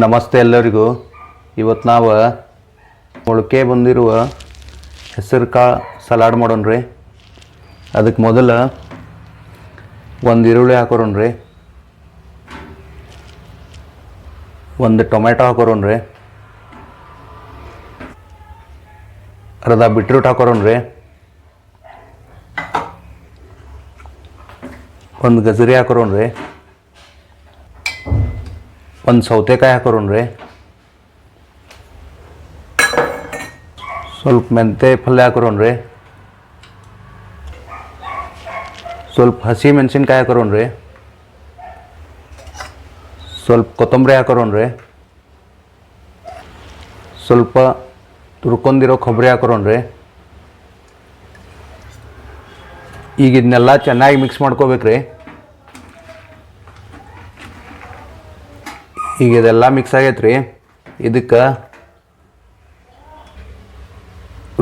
ನಮಸ್ತೆ ಎಲ್ಲರಿಗೂ. ಇವತ್ತು ನಾವು ಮೊಳಕೆ ಬಂದಿರುವ ಹೆಸರು ಕಾಳು ಸಲಾಡ್ ಮಾಡೋಣ್ರಿ. ಅದಕ್ಕೆ ಮೊದಲು ಒಂದು ಈರುಳ್ಳಿ ಹಾಕೋಣ್ರಿ, ಒಂದು ಟೊಮೆಟೊ ಹಾಕೋಣ್ರಿ, ಅರ್ಧ ಬೀಟ್ರೂಟ್ ಹಾಕೋಣ್ರಿ, ಒಂದು ಗಜರಿ ಹಾಕೋಣ್ರಿ, ಒಂದು ಸೌತೆಕಾಯಿ ಹಾಕೋಣ್ರಿ, ಸ್ವಲ್ಪ ಮೆಂತೆ ಪಲ್ಯ ಹಾಕೋಣ್ರಿ, ಸ್ವಲ್ಪ ಹಸಿ ಮೆಣಸಿನ್ಕಾಯಿ ಹಾಕೋಣ್ರಿ, ಸ್ವಲ್ಪ ಕೊತ್ತಂಬರಿ ಹಾಕೋಣ್ರಿ, ಸ್ವಲ್ಪ ತುರ್ಕೊಂಡಿರೋ ಕೊಬ್ಬರಿ ಹಾಕೋಣ್ರಿ. ಈಗ ಇದನ್ನೆಲ್ಲ ಚೆನ್ನಾಗಿ ಮಿಕ್ಸ್ ಮಾಡ್ಕೋಬೇಕ್ರಿ. ಈಗ ಇದೆಲ್ಲ ಮಿಕ್ಸ್ ಆಗೈತ್ರಿ. ಇದಕ್ಕೆ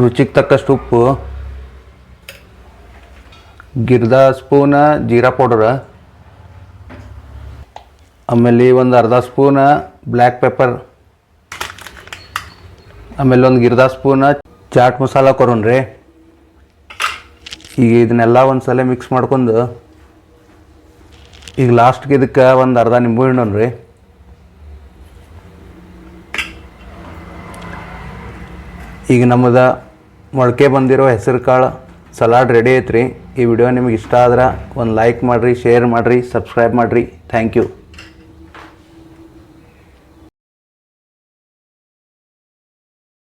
ರುಚಿಗೆ ತಕ್ಕಷ್ಟು ಉಪ್ಪು, ಗಿರ್ದ ಸ್ಪೂನ ಜೀರಾ ಪೌಡರ್, ಆಮೇಲೆ ಒಂದು ಅರ್ಧ ಸ್ಪೂನ ಬ್ಲ್ಯಾಕ್ ಪೆಪ್ಪರ್, ಆಮೇಲೆ ಒಂದು ಗಿರ್ದ ಸ್ಪೂನ ಚಾಟ್ ಮಸಾಲ ಕೊರೋಣ್ರಿ. ಈಗ ಇದನ್ನೆಲ್ಲ ಒಂದು ಸಲ ಮಿಕ್ಸ್ ಮಾಡ್ಕೊಂಡು ಈಗ ಲಾಸ್ಟ್ಗೆ ಇದಕ್ಕೆ ಒಂದು ಅರ್ಧ ನಿಂಬು ಹಣ್ಣು. ಈಗ ನಮ್ಮದು ಮೊಳಕೆ ಬಂದಿರೋ ಹೆಸರು ಕಾಳು ಸಲಾಡ್ ರೆಡಿ ಐತ್ರಿ. ಈ ವಿಡಿಯೋ ನಿಮಗೆ ಇಷ್ಟ ಆದ್ರೆ ಒಂದು ಲೈಕ್ ಮಾಡಿರಿ, ಶೇರ್ ಮಾಡಿರಿ, ಸಬ್ಸ್ಕ್ರೈಬ್ ಮಾಡಿರಿ. Thank you.